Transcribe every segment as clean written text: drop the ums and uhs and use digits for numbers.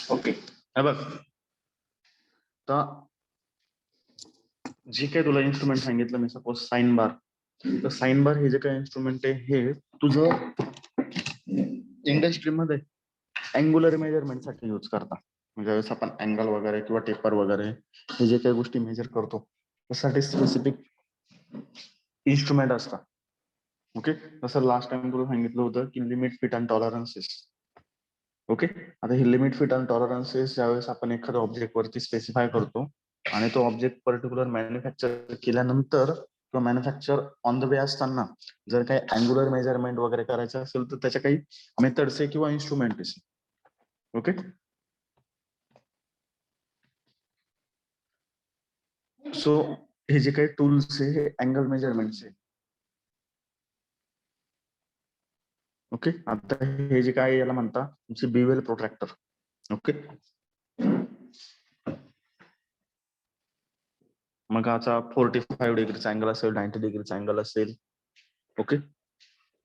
Okay, हे बघ, तर जे काही तुला इन्स्ट्रुमेंट सांगितलं मी, सपोज साइन बार, तर साइन बार हे जे काही इन्स्ट्रुमेंट आहे हे तुझं इंडस्ट्रीमध्ये अँग्युलर मेजरमेंट साठी यूज करता. म्हणजे ज्यावेळेस आपण अँगल वगैरे किंवा टेपर वगैरे हे जे काही गोष्टी मेजर करतो त्यासाठी स्पेसिफिक इन्स्ट्रुमेंट असतात. ओके, जसं लास्ट टाइम तुला सांगितलं होतं की लिमिट, फिट अँड टॉलरन्सेस. ओके, आता हे लिमिट, फिट अँड टॉलरन्सेस ज्यावेळेस आपण एखाद्या ऑब्जेक्ट वरती स्पेसिफाय करतो आणि तो ऑब्जेक्ट पर्टिक्युलर मॅन्युफॅक्चर केल्यानंतर किंवा मॅन्युफॅक्चर ऑन द वे असताना जर काही अँग्युलर मेजरमेंट वगैरे करायचं असेल तर त्याच्या काही मेथड्स आहे किंवा इन्स्ट्रुमेंट आहे. ओके, सो हे जे काही टूल्स आहे हे अँगल मेजरमेंटचे. ओके, आता हे जे काय याला म्हणता तुमचे बिवेल प्रोट्रॅक्टर. ओके, मग आता 45 डिग्रीचा अँगल असेल, 90 डिग्रीचा अँगल असेल. ओके,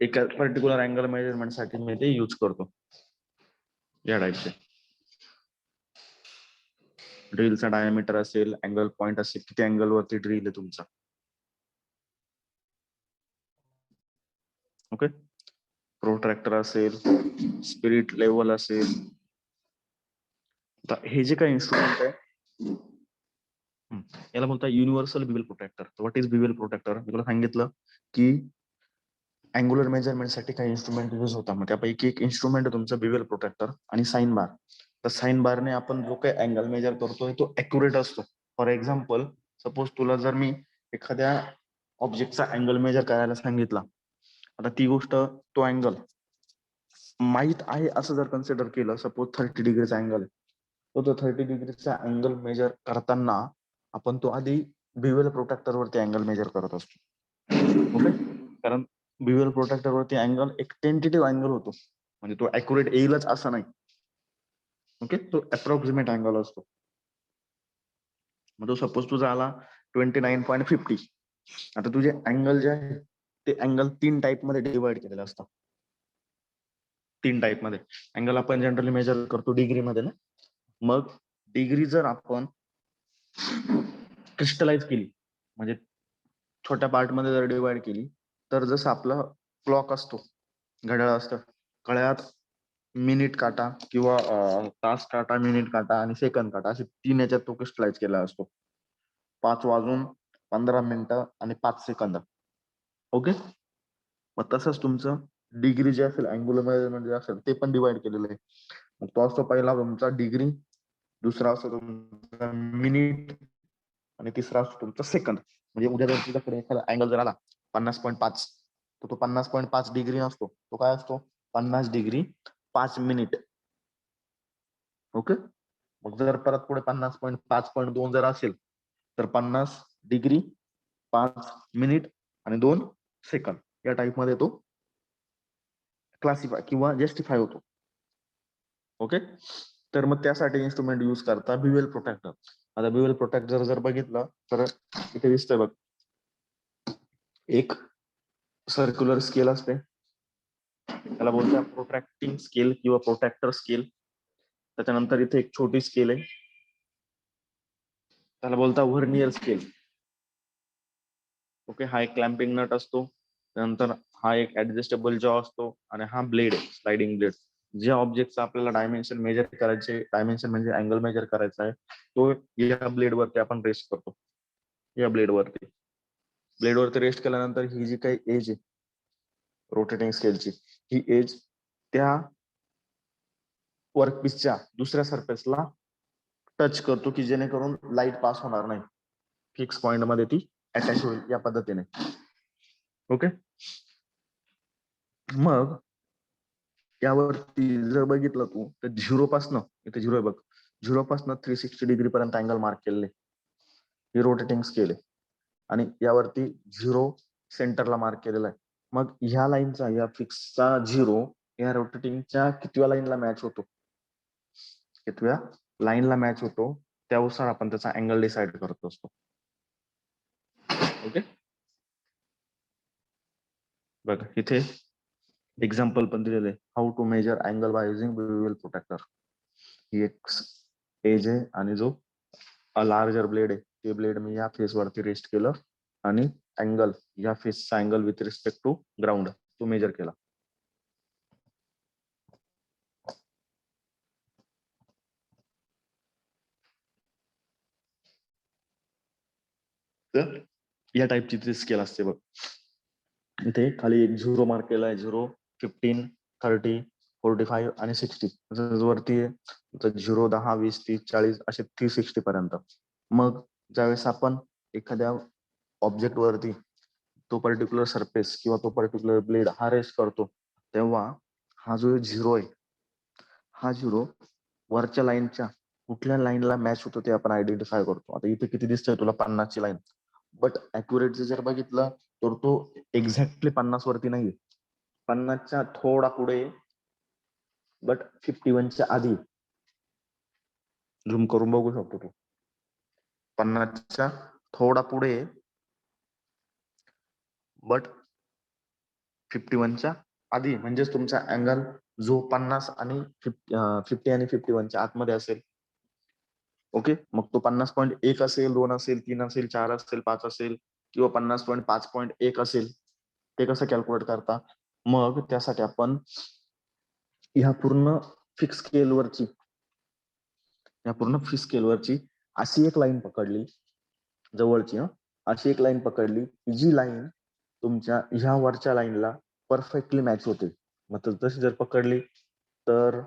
एका पर्टिक्युलर अँगल मेजरमेंट साठी मी ते यूज करतो. या टाईपचे ड्रिलचा डायमीटर असेल, अँगल पॉइंट असेल, किती अँगल वरती ड्रिल आहे तुमचा. ओके, प्रोट्रॅक्टर असेल, स्पिरिट लेवल असेल. आता हे जे काही इन्स्ट्रुमेंट आहे याला बोलतात universal bevel protractor. What is bevel protractor? मी तुला सांगितलं की अँग्युलर मेजरमेंट साठी काही इन्स्ट्रुमेंट यूज होता, मग त्यापैकी एक इन्स्ट्रुमेंट आहे तुमचं बिवेल प्रोट्रॅक्टर आणि साइन बार. तर साइन बारने आपण जो काही अँगल मेजर करतोय तो अॅक्युरेट असतो. फॉर एक्झाम्पल, सपोज तुला जर मी एखाद्या ऑब्जेक्टचा अँगल मेजर करायला सांगितला, आता ती गोष्ट, तो अँगल माहित आहे असं जर कन्सिडर केलं, सपोज 30 डिग्रीचा अँगल आहे, तो 30 डिग्रीचा अँगल मेजर करताना आपण तो आधी बिवेल प्रोट्रॅक्टर वरती अँगल मेजर करत असतो. ओके, कारण बिवेल प्रोट्रॅक्टर वरती अँगल एक टेंटेटिव्ह अँगल होतो, म्हणजे तो अॅक्युरेट येईलच असं नाही. ओके, तो अप्रॉक्सिमेट अँगल असतो. मग तो सपोज तुझा आला 29.50. आता तुझे अँगल जे आहे ते अँगल 3 टाईप मध्ये डिवाइड केलेले असतात. 3 टाईप मध्ये अँगल आपण जनरली मेजर करतो डिग्री मध्ये ना. मग डिग्री जर आपण क्रिस्टलाइज केली, म्हणजे छोट्या पार्ट मध्ये जर डिवाइड केली, तर जसं आपला क्लॉक असतो, घड्याळ असतं, घड्याळात मिनिट काटा किंवा तास काटा, मिनिट काटा आणि सेकंद काटा असे 3 याच्यात तो क्रिस्टलाइज केला असतो. 5 वाजून 15 मिनिटं आणि 5 सेकंद. ओके, मग तसंच तुमचं डिग्री जे असेल, अँग्युलर मेजरमेंट जे असेल ते पण डिवाइड केलेलं आहे. मग तो असतो पहिला तुमचा डिग्री, दुसरा असतो तुमचा मिनिट आणि तिसरा असतो तुमचा सेकंद. म्हणजे उद्या जर तुझ्याकडे एखादा अँगल जर आला 50.5, तर तो 50.5 डिग्री नसतो, तो काय असतो 50 डिग्री 5 मिनिट. ओके, मग जर परत पुढे 50.5.2 जर असेल तर 50 डिग्री 5 मिनिट आणि 2 सेकंद. या टाईप मध्ये तो क्लासिफाय किंवा जस्टिफाय होतो. ओके, तर मग त्यासाठी इन्स्ट्रुमेंट यूज करता बिवेल प्रोट्रॅक्टर. आता बिवेल प्रोट्रॅक्टर जर बघितलं तर इथे दिसतंय बघ, एक सर्क्युलर स्केल असते, त्याला बोलतात प्रोट्रॅक्टिंग स्केल किंवा प्रोट्रॅक्टर स्केल. त्याच्यानंतर इथे एक छोटी स्केल आहे, त्याला बोलतात व्हर्नियर स्केल. ओके, हा एक क्लॅम्पिंग नट असतो, त्यानंतर हा एक ऍडजस्टेबल जॉ असतो आणि हा ब्लेड आहे, स्लायडिंग ब्लेड. ज्या ऑब्जेक्टचा आपल्याला डायमेन्शन मेजर करायचे, डायमेन्शन म्हणजे अँगल मेजर करायचा आहे, तो या ब्लेड वरती आपण रेस्ट करतो. या ब्लेड वरती रेस्ट केल्यानंतर ही जी काही एज आहे रोटेटिंग स्केलची, ही एज त्या वर्कपीसच्या दुसऱ्या सरफेसला टच करतो की जेणेकरून लाईट पास होणार नाही, फिक्स पॉइंट मध्ये ती अटॅच होईल या पद्धतीने. ओके, मग यावरती जर बघितलं तू तर झिरो पासनं, इथे झिरो आहे बघ, 0 पासनं 360 डिग्री पर्यंत अँगल मार्क केलेले, ही रोटेटिंग स्केल आहे. आणि यावरती 0 सेंटरला मार्क केलेला आहे. मग ह्या लाईनचा, या फिक्सचा 0 या रोटेटिंगच्या कितव्या लाईनला मॅच होतो, कितव्या लाईनला मॅच होतो, त्यानुसार आपण त्याचा अँगल डिसाइड करत असतो. ओके, बघ इथे एक्झाम्पल पण दिलेलं आहे, how to measure angle by using wheel protractor. ही एक एज आहे आणि जो लार्जर ब्लेड आहे ते ब्लेड मी या फेस वरती रेस्ट केलं आणि अँगल या फेसचा angle with respect to ground तो मेजर केला. तर या टाईपची ती स्केल असते बघ. इथे खाली एक 0 मार्क केला आहे, 0, 15, 30, 45 आणि 60. वरती आहे 0, 10, 20, 30, 40 असे 360 पर्यंत. मग ज्यावेळेस आपण एखाद्या ऑब्जेक्ट वरती तो पर्टिक्युलर सरफेस किंवा तो पर्टिक्युलर ब्लेड हा रेस्ट करतो, तेव्हा हा जो 0 आहे, हा 0 वरच्या लाईनच्या कुठल्या लाईनला मॅच होतो ते आपण आयडेंटिफाय करतो. आता इथे किती दिसतंय तुला 50 ची लाईन, बट अॅक्युरेटली जर बघितलं तर तो एक्झॅक्टली 50 वरती नाहीये, 50च्या थोडा पुढे, बट 51च्या आधी. झूम करून बघू शकतो तू, 50च्या थोडा पुढे, बट 51च्या आधी. म्हणजेच तुमचा अँगल जो 50 आणि 50 आणि 51च्या आतमध्ये असेल. ओके, मग तो 50.1 असेल, 2 असेल, 3 असेल, 4 असेल, 5 असेल किंवा 50.5.1 असेल. ते कसं कॅल्क्युलेट करता? मग त्यासाठी आपण ह्या पूर्ण फिक्स स्केलवरची अशी एक लाईन पकडली जवळची, अशी एक लाईन पकडली जी लाईन तुमच्या ह्या वरच्या लाईनला परफेक्टली मॅच होते. मग तशी जर पकडली तर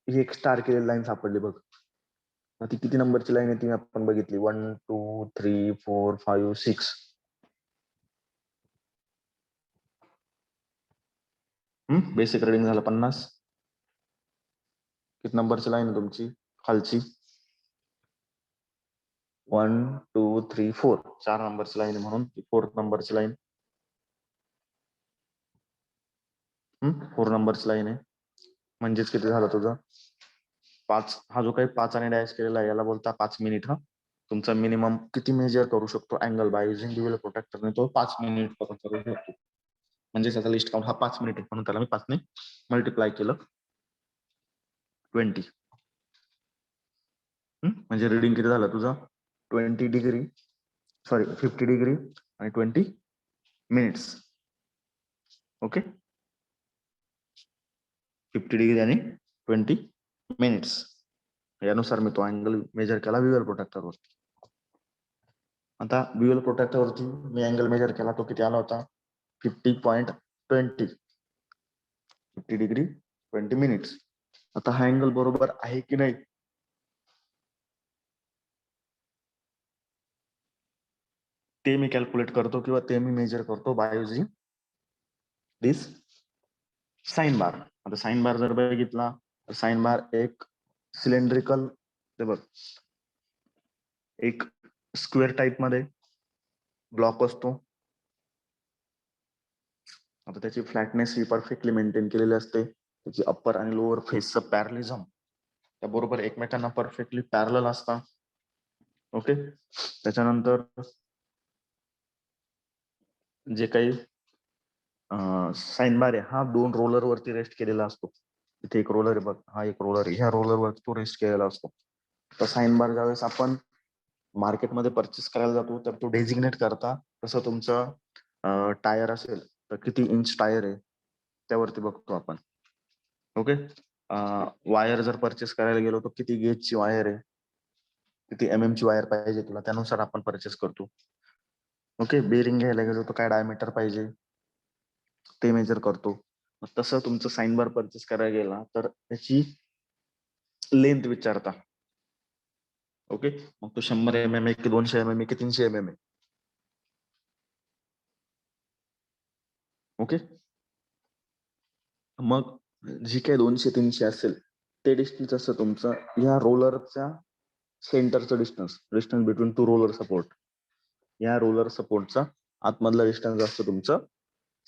ही एक स्टार केलेली लाईन सापडली बघ. मग ती किती नंबरची लाईन आहे ती आपण बघितली, 1, 2, 3, 4, 5, 6. बेसिक रीडिंग झालं 50. किती नंबरची लाईन आहे तुमची खालची? 1, 2, 3, 4. 4 नंबरची लाईन आहे म्हणून 4 नंबरची लाईन. 4 नंबरची लाईन आहे म्हणजेच किती झालं तुझं 5. हा जो काही 5 आणि डॅश केलेला आहे याला बोलता 5 मिनिट. हा तुमचा मिनिमम किती मेजर करू शकतो अँगल बाय युझिंग ड्युअल प्रोटेक्टरने, तो 5 मिनिट करू शकतो. म्हणजे त्याचा लिस्ट काउंट हा 5 मिनिट आहे म्हणून त्याला मी 5 ने मल्टिप्लाय केलं 20. म्हणजे रिडिंग किती झालं तुझं 20 डिग्री, सॉरी 50 डिग्री आणि 20 मिनिट्स. ओके, 50 डिग्री आणि 20 मिनिट्स यानुसार मी तो अँगल मेजर केला व्हीएल प्रोटेक्टरवरती. आता व्हीएल प्रोटेक्टरवरती मी अँगल मेजर केला, तो किती आला होता 50.20, 50 डिग्री 20 मिनिट्स. आता हा अँगल बरोबर आहे की नाही ते मी कॅल्क्युलेट करतो किंवा ते मी मेजर करतो बाय युझिंग दिस साइन बार. आता साइन बार जर बघितला तर साइन बार एक सिलेंड्रिकल, ते बघ एक स्क्वेअर टाइप मध्ये ब्लॉक असतो. आता त्याची फ्लॅटनेस ही परफेक्टली मेंटेन केलेली असते. त्याची अप्पर आणि लोअर फेसचं पॅरलिझम त्या बरोबर एकमेकांना परफेक्टली पॅरलल असतात. ओके, त्याच्यानंतर जे काही साइन बार आहे हा 2 रोलर वरती रेस्ट केलेला असतो. इथे एक रोलर आहे बघ, हा एक रोलर आहे, ह्या रोलर वरती तो रेस्ट केलेला असतो. तर साइन बार ज्यावेळेस आपण मार्केटमध्ये परचेस करायला जातो तर तो डेझिग्नेट करता तसं तुमचं टायर असेल तर किती इंच टायर आहे त्यावरती बघतो आपण. ओके, वायर जर परचेस करायला गेलो तर किती गेजची वायर आहे, किती MM ची वायर पाहिजे तुला, त्यानुसार आपण परचेस करतो. ओके, बेरिंग घ्यायला गेलो तर काय डायमीटर पाहिजे ते मेजर करतो. तसं तुमचं साइन बार परचेस करायला गेला तर त्याची लेंथ विचारता. ओके, मग तो 100 mm आहे की 200 mm आहे की 300 mm आहे. ओके, मग जी काही 200-300 असेल ते डिस्टन्स असतं तुमचं या रोलरच्या सेंटरचं डिस्टन्स बिटवीन 2 रोलर सपोर्ट. या रोलर सपोर्टचा आतमधला डिस्टन्स असतं तुमचं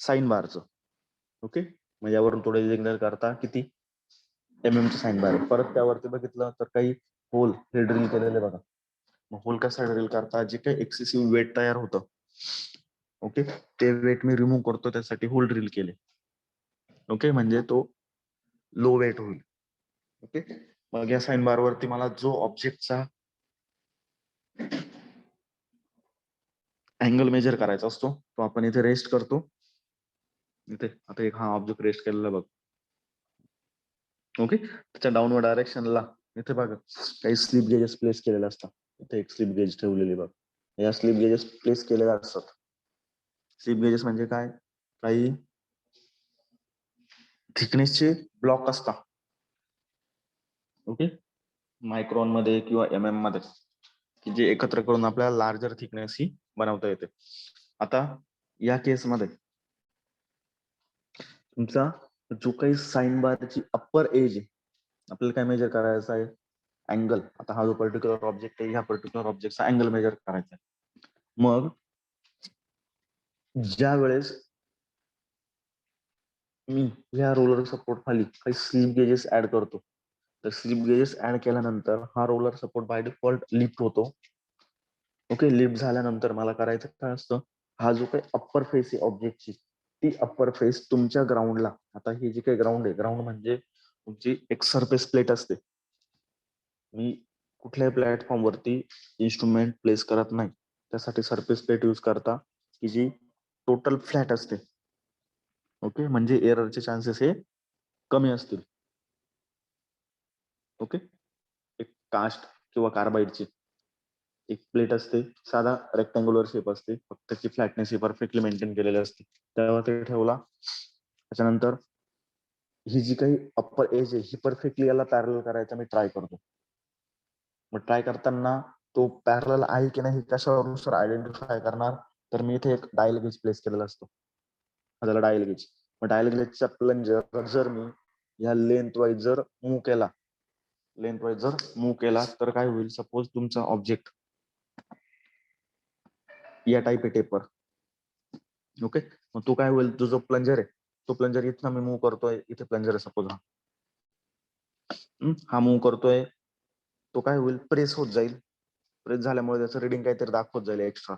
साइन बारचं. ओके, मग यावरून थोडे डिझाईन करता किती MM चं साइन बार आहे. परत त्यावरती बघितलं तर काही होल हे ड्रिल केलेले बघा. मग होल कसा ड्रिल करता, जे काही एक्सेसिव्ह वेट तयार होतं ओके, ते वेट मी रिमूव्ह करतो, त्यासाठी होल ड्रिल केले. ओके, म्हणजे तो लो वेट होईल. ओके, मग या साइन बार वरती मला जो ऑब्जेक्टचा अँगल मेजर करायचा असतो तो आपण इथे रेस्ट करतो. इथे आता एक हा ऑब्जेक्ट रेस्ट केलेला बघ. ओके, त्याच्या डाऊनवर्ड डायरेक्शनला इथे बघा काही स्लिप गेजेस प्लेस केलेले असतात. इथे एक स्लिप गेज ठेवलेली बघ. या स्लिप गेजेस प्लेस केलेले असतात. स्लिप गेजेस म्हणजे काय? काही थिकनेसचे ब्लॉक असतात. ओके, मायक्रॉन मध्ये किंवा MM मध्ये, की जे एकत्र करून आपल्याला लार्जर थिकनेस ही बनवता येते. आता या केस मध्ये तुमचा जो काही साइन बारची अप्पर एज आहे, आपल्याला काय मेजर करायचं आहे? अँगल. आता हा जो पर्टिक्युलर ऑब्जेक्ट आहे, ह्या पर्टिक्युलर ऑब्जेक्टचा अँगल मेजर करायचा आहे. मग ज्या वेळेस मी ह्या रोलर सपोर्ट खाली काही स्लिप गेजेस ऍड करतो, तर स्लिप गेजेस ऍड केल्यानंतर हा roller support by default lift होतो. ओके, लिफ्ट झाल्यानंतर मला करायचं काय असतं? हा जो काही अप्पर फेस आहे ऑब्जेक्टची, ती अप्पर फेस तुमच्या ग्राउंडला, आता ही जी काही ग्राउंड आहे, ग्राउंड म्हणजे तुमची एक सरफेस प्लेट असते. मी कुठल्याही प्लॅटफॉर्म वरती इन्स्ट्रुमेंट प्लेस करत नाही, त्यासाठी सरफेस प्लेट यूज करता, की जी टोटल फ्लॅट असते. ओके, म्हणजे एररचे चान्सेस हे कमी असतील. ओके, एक कास्ट किंवा कार्बाईडची एक प्लेट असते, साधा रेक्टँग्युलर शेप असते, फक्त त्याची फ्लॅटनेस ही परफेक्टली मेंटेन केलेली असते. तेव्हा ते ठेवला. त्याच्यानंतर ही जी काही अप्पर एज आहे ही परफेक्टली याला पॅरल करायचा मी ट्राय करतो. मग ट्राय करताना तो पॅरल आहे की नाही कशावर आयडेंटिफाय करणार? तर मी इथे एक डायल गेज प्लेस केलेला असतो. त्याला डायल गेज. मग डायल गेजचा प्लंजर जर मी ह्या लेंथ वाईज जर मूव्ह केला तर काय होईल? सपोज तुमचा ऑब्जेक्ट या टाईप आहे टेपर. ओके, मग तो काय होईल? तो जो प्लंजर आहे, तो प्लंजर इथं मी मूव्ह करतोय, इथे प्लंजर आहे सपोज हा मूव्ह करतोय, तो काय होईल? प्रेस होत जाईल. प्रेस झाल्यामुळे त्याचं रिडिंग काहीतरी दाखवत जाईल एक्स्ट्रा,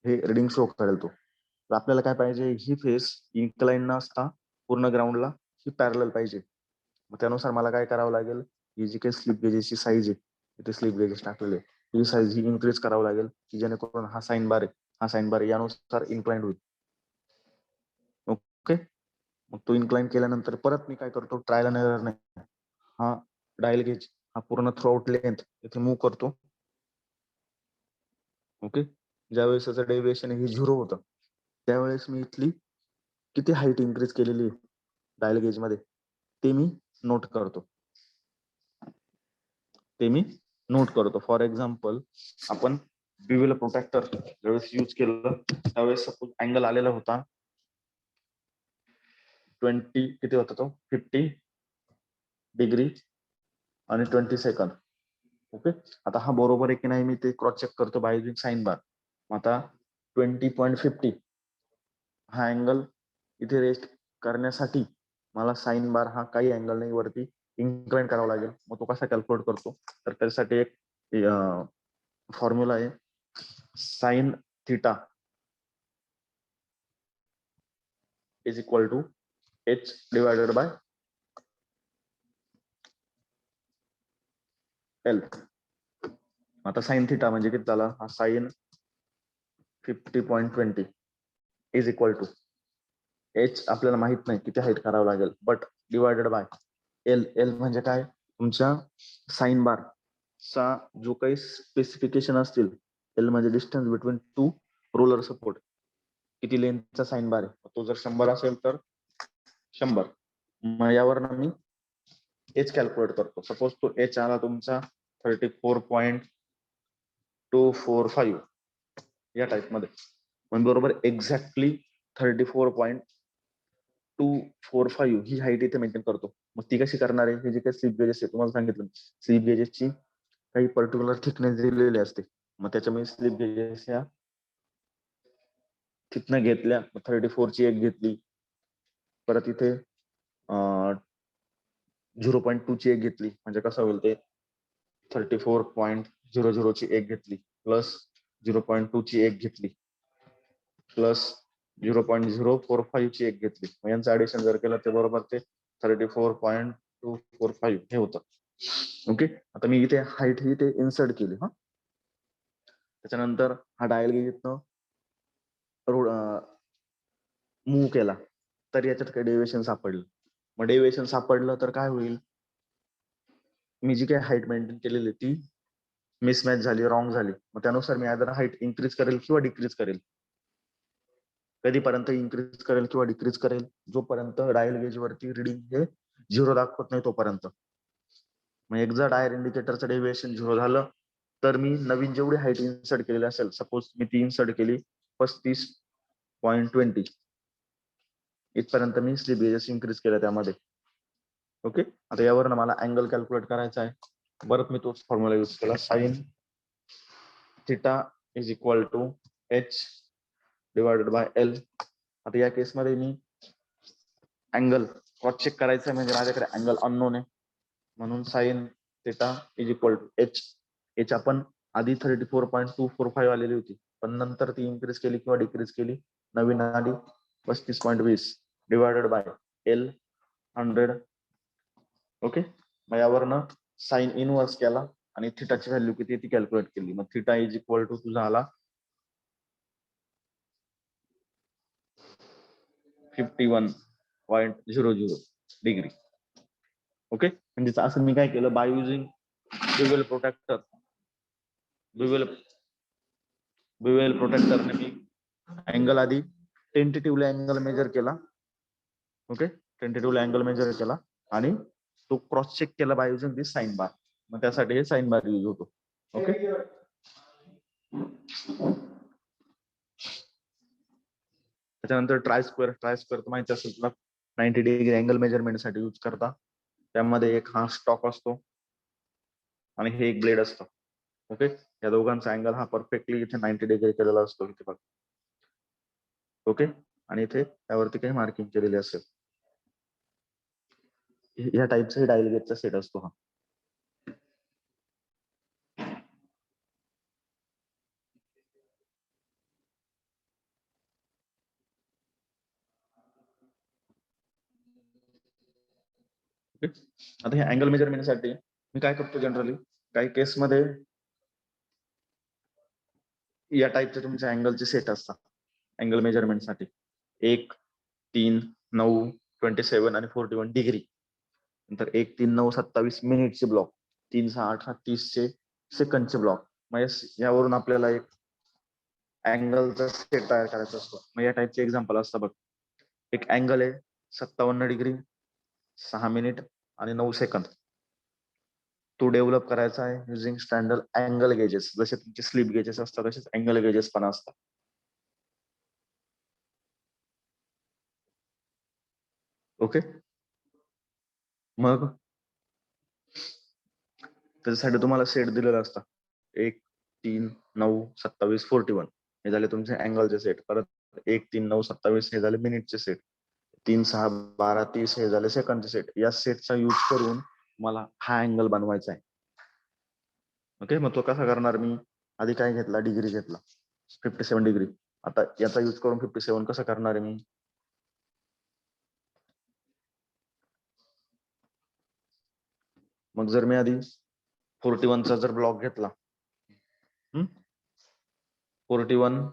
हे रिडिंग शो करेल तो. तर आपल्याला काय पाहिजे? ही फेस इन्क्लाइन न असता पूर्ण ग्राउंडला ही पॅरल पाहिजे. मग त्यानुसार मला काय करावं लागेल? ही जी काही स्लिप गेजेसची साईज आहे, इथे स्लिप गेजेस टाकलेले, ही साईज ही इन्क्रीज करावं लागेल, की जेणेकरून हा साइन बार आहे, हा साइन बार यानुसार इन्क्लाइंड होईल. ओके, मग तो इन्क्लाइन केल्यानंतर परत मी काय करतो? ट्रायल अँड एरर नाही, हा डायल गेज हा पूर्ण थ्रू आउट लेंथ इथे मूव्ह करतो. ओके, ज्यावेळेस त्याचं डेव्हिएशन हे 0 होतं, त्यावेळेस मी इथली किती हाईट इन्क्रीज केलेली आहे डायल गेज मध्ये ते मी नोट करतो. फॉर एक्झाम्पल, आपण बिवेल प्रोटेक्टर ज्यावेळेस यूज केलं त्यावेळेस सपोज अँगल आलेला होता 20, किती होता तो? 50 डिग्री आणि 20 सेकंद. ओके, आता हा बरोबर आहे की नाही मी ते क्रॉस चेक करतो बाय युजिंग साइन बार. आता 20.50 हा अँगल इथे रेस्ट करण्यासाठी मला साइन बार हा काही अँगल नाही वरती इन्क्लाइन करावा लागेल. मग तो कसा कॅल्क्युलेट करतो? तर त्यासाठी एक फॉर्म्युला आहे, sine theta is equal to H divided by L. आता साइन थिटा म्हणजे किती झाला? हा sine 50.20 is equal to H आपल्याला माहित नाही किती हाईट करावं लागेल, बट डिवायडेड बाय L म्हणजे काय? तुमच्या साइन बार चा जो काही स्पेसिफिकेशन असतील, L म्हणजे distance between two roller support, किती लेंथचा साइन बार आहे, तो जर 100 असेल तर 100. मग यावर मी H कॅल्क्युलेट करतो. सपोज तो H आला तुमचा 34.245 या टाइप मध्ये, पण बरोबर एक्झॅक्टली 34.245 ही हाईट इथे मेंटेन करतो. मग ती कशी करणार आहे? हे जे काही स्लिप गेजेस आहे तुम्हाला सांगितलं, स्लिप गेजेसची काही पर्टिक्युलर थिकनेस दिलेली असते. मग त्याच्यामुळे स्लिप गेजेस ह्या तिथनं घेतल्या, 34 ची एक घेतली, परत इथे 0.2 ची एक घेतली, म्हणजे कसं होईल ते 34.00 ची एक घेतली प्लस 0.2 ची एक घेतली. प्लस 0.045 ची एक घेतली, मग यांचं ऍडिशन जर केलं ते बरोबर ते 34.245 हे होतं. ओके, आता मी इथे हाईट ही इथे इन्सर्ट केली. हा, त्याच्यानंतर हा डायल गेज इथनं मूव्ह केला तर याच्यात काही डेव्हिएशन सापडलं. मग डेव्हिएशन सापडलं तर काय होईल, मी जी काही हाईट मेंटेन केलेली ती मिसमॅच झाली, रॉंग झाली, मग त्यानुसार मी आदर हाईट इन्क्रीज करेल किंवा डिक्रीज करेल. कधीपर्यंत इन्क्रीज करेल किंवा डिक्रीज करेल, जोपर्यंत डायल गेज वरती रिडिंग हे 0 दाखवत नाही तोपर्यंत. मग एकदा डायल इंडिकेटरचं डेव्हिएशन 0 झालं तर मी नवीन जेवढी हाईट इन्सर्ट केलेली असेल, सपोज मी ती इन्सर्ट केली 35.20 इथपर्यंत मी स्लिप गेजेस इन्क्रीज केलं त्यामध्ये. ओके, आता यावरनं मला अँगल कॅल्क्युलेट करायचा आहे. परत मी तोच फॉर्म्युला यूज केला, sine theta is equal to H divided by L. आता या केसमध्ये मी अँगल क्रॉस चेक करायचा म्हणजे माझ्याकडे अँगल अननोन आहे, म्हणून sine theta is equal to H आपण आधी 34.245 आलेली होती, पण नंतर ती इन्क्रीज केली किंवा डिक्रीज केली, नवीन आली 35.20 डिवायडेड बाय एल 100. ओके, मग यावरनं साइन इनवर्स केला आणि थिटाची व्हॅल्यू किती ती कॅल्क्युलेट केली. मग थिटा इज इक्वल टू तुझा आला 51.00 डिग्री. ओके, म्हणजे असं मी काय केलं, बाय युजिंग बिवेल प्रोटेक्टरने मी अँगल आधी टेंटेटिव्हली अँगल मेजर केला. ओके, टेंटेटिव्हली अँगल मेजर केला आणि तो क्रॉस चेक केला by using this sine bar. मग त्यासाठी हे साइन बार यूज होतो. ओके, त्याच्यानंतर ट्राय स्क्वेअर माहिती असेल तुला, 90 डिग्री अँगल मेजरमेंट साठी यूज करता. त्यामध्ये एक हा स्टॉक असतो आणि हे एक ब्लेड असतं. ओके, या दोघांचा अँगल हा परफेक्टली इथे 90 डिग्री केलेला असतो इथे बघ. ओके, आणि इथे त्यावरती काही मार्किंग केलेली असेल. ह्या टाईपचा डायल गेजचा सेट असतो हा. आता हे अँगल मेजरमेंट साठी मी काय करतो, जनरली काही केसमध्ये या टाईपचे तुमचे अँगलचे सेट असतात अँगल मेजरमेंट साठी, 1, 3, 9, 27 आणि 41 डिग्री, नंतर 1, 3, 9, 27 मिनिटचे ब्लॉक, 3, 6, 8, 30 चे सेकंडचे ब्लॉक. मग यावरून आपल्याला एक अँगलचा सेट तयार करायचा असतो. मग या टाईपचे एक्झाम्पल असतं बघ, एक अँगल आहे 57 डिग्री 6 मिनिट आणि 9 सेकंद. तो डेव्हलप करायचा आहे युझिंग स्टँडर्ड अँगल गेजेस. जसे तुमचे स्लिप गेजेस असतात तसेच अँगल गेजेस पण असतात. ओके, मग त्याच्यासाठी तुम्हाला सेट दिलेला असता 1, 3, 9, 27, 41 हे झाले तुमचे अँगलचे सेट. परत 1, 3, 9, 27 हे झाले मिनिटचे सेट. 3, 6, 12, 30 हे झाले सेकंडचे सेट. या सेटचा यूज करून मला हा अँगल बनवायचा आहे. ओके, मग तो कसा करणार, मी आधी काय घेतला, डिग्री घेतला 57 डिग्री. आता याचा यूज करून 57 कसं करणार आहे मी, मग जर मी आधी 41 चा जर ब्लॉक घेतला, 41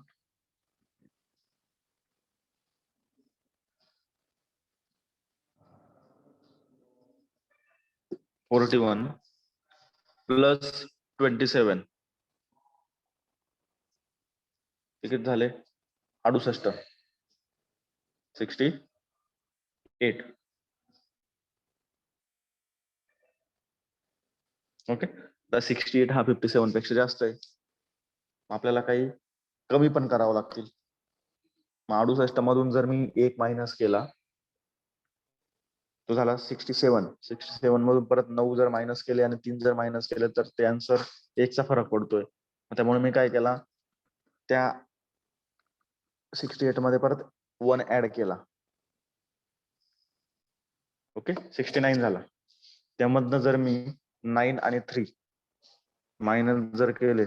प्लस 27 किती झाले, 68, 68. ओके, तर 68 हा 57 पेक्षा जास्त आहे, आपल्याला काही कमी पण करावं लागतील. मग 68 मधून जर मी 1 मायनस केला तो झाला 67 मधून परत 9 जर मायनस केले आणि 3 जर मायनस केले तर ते आन्सर 1 चा फरक पडतोय. त्यामुळे मी काय केला, त्या 68 मध्ये परत 1 ऍड केला. ओके, 69 झाला. त्यामधनं जर मी 9 आणि 3 मायनस जर केले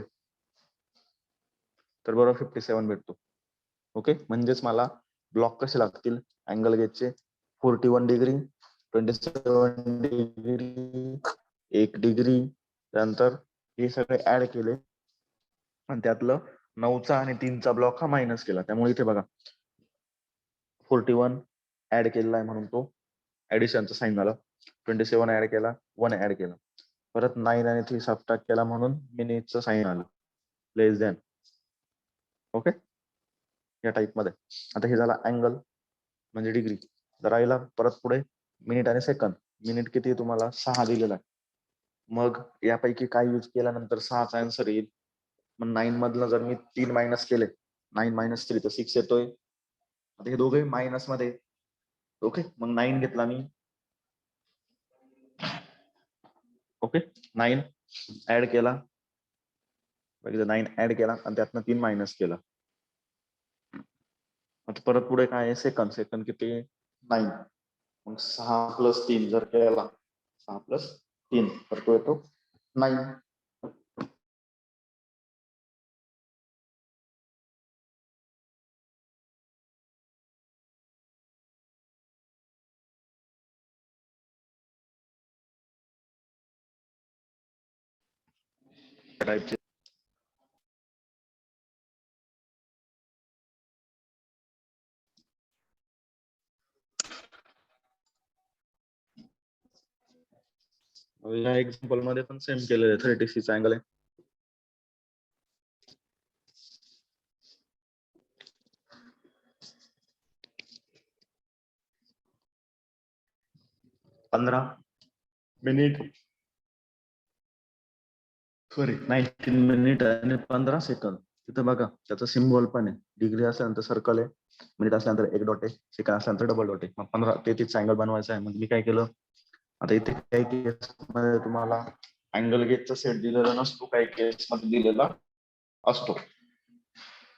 तर बरोबर 57 भेटतो. ओके, म्हणजेच मला ब्लॉक कसे लागतील अँगल गेजचे 41 डिग्री, 27 डिग्री, 1 डिग्री, त्यानंतर हे सगळे ऍड केले आणि त्यातलं 9चा आणि 3चा ब्लॉक हा मायनस केला. त्यामुळे इथे बघा 41 ऍड केलेला आहे म्हणून तो ऍडिशनचा साईन झाला. 27 ऍड केला, 1 ऍड केला, परत 9 आणि 3 सबट्रॅक्ट केला म्हणून मिनिटचं साईन आलं लेस दॅन. ओके, या टाइप मध्ये. आता हे झाला अँगल म्हणजे डिग्री. राहिला परत पुढे मिनिट आणि सेकंद. मिनिट किती तुम्हाला 6 दिलेला आहे. मग यापैकी काय यूज केल्यानंतर 6चा आन्सर येईल. मग 9 मधलं जर मी 3 मायनस केले, 9 मायनस 3 तर 6 येतोय. आता हे दोघे मायनस मध्ये. ओके, मग 9 घेतला मी. ओके, 9 ऍड केला, 9 ऍड केला आणि त्यातनं 3 मायनस केला. आता परत पुढे काय आहे सेकंद. सेकंद किती 9. मग 6 प्लस 3 जर केला, 6 प्लस 3 तर तो येतो 9. टाइपचे या एक्झाम्पल मध्ये पण सेम केलेलं आहे. 36 अँगल आहे. सॉरी 19 मिनिट आणि 15 सेकंद. तिथं बघा त्याचा सिम्बॉल पण आहे. डिग्री असल्यानंतर सर्कल आहे, मिनिट असल्यानंतर एक डॉट आहे, सेकंद असल्यानंतर डबल डॉट आहे. मग 15 33 अँगल बनवायचा आहे. मग मी काय केलं, आता इथे काही केस मध्ये तुम्हाला अँगल गेजचा सेट दिलेला नसतो, काही केस मध्ये दिलेला असतो.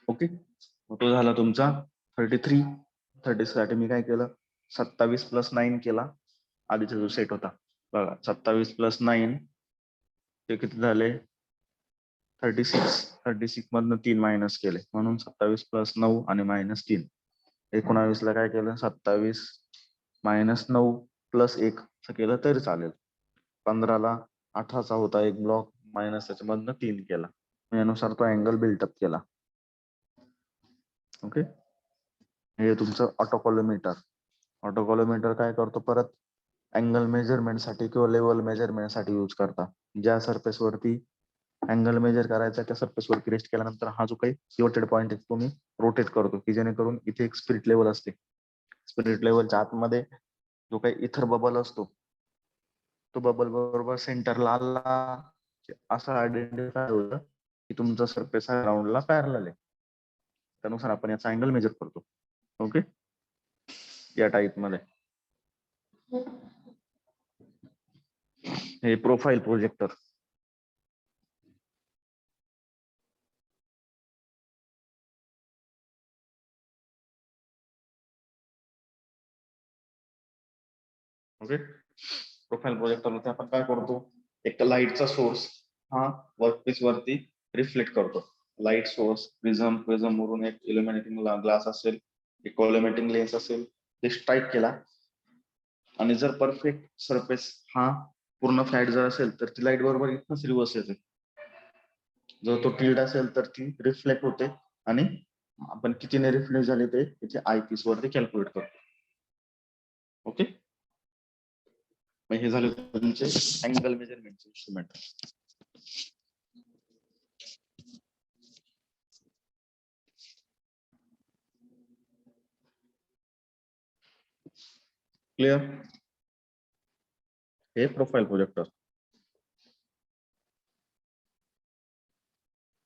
ओके, तो झाला तुमचा 33. 30 साठी मी काय केलं, 27 प्लस 9 केला. आधीचा जो सेट होता बघा, 27 प्लस 9 ते किती झाले 36. 36 मधनं 3 मायनस केले म्हणून 27 प्लस 9 आणि मायनस 3. 19 ला काय केलं, 27 मायनस 9 प्लस 1 असं केलं तरी चालेल. 15 ला 18चा होता एक ब्लॉक, मायनस त्याच्यामधनं 3 केला. यानुसार तो अँगल बिल्टअप केला. ओके, हे तुमचं ऑटोकॉलोमीटर. ऑटोकॉलोमीटर काय करतो, परत अँगल मेजरमेंट साठी किंवा लेवल मेजरमेंट साठी यूज करता. ज्या सरफेस वरती अँगल मेजर करायचा त्या सरफेस वरती रेस्ट केल्यानंतर हा जो काही पिवटेड पॉईंट आहे तो मी रोटेट करतो, की जेणेकरून इथे एक स्पिरिट लेवल असते. स्पिरिट लेवलच्या आतमध्ये जो काही इथर बबल असतो, तो बबल बरोबर सेंटरला आला असं आयडेंटिफाय होतं की तुमचा सरफेस हा ग्राउंडला पॅरलल आहे. त्यानुसार आपण याचा अँगल मेजर करतो. ओके, या टाइप मध्ये. हे profile projector. Okay, profile projector मध्ये आपण काय करतो, एक लाईटचा सोर्स हा वर्कपीस वरती रिफ्लेक्ट करतो. लाईट सोर्स प्रिझम वरून एक इल्युमिनेटिंग ग्लास असेल, एक कोलॅमेटिंग लेन्स असेल, ते स्ट्राईक केला आणि जर परफेक्ट सरफेस हा पूर्ण फ्लॅट जर असेल तर ती लाईट बरोबर इथनच रिव्हर्स येते. जर तो टिल्ड असेल तर ती रिफ्लेक्ट होते आणि आपण कितीने रिफ्लेक्ट झाले ते इथे आय पीस वरती कॅल्क्युलेट करतो. ओके, मग हे झाले तुमचे अँगल मेजरमेंटचे इन्स्ट्रुमेंट. क्लिअर, हे प्रोफाईल प्रोजेक्टर.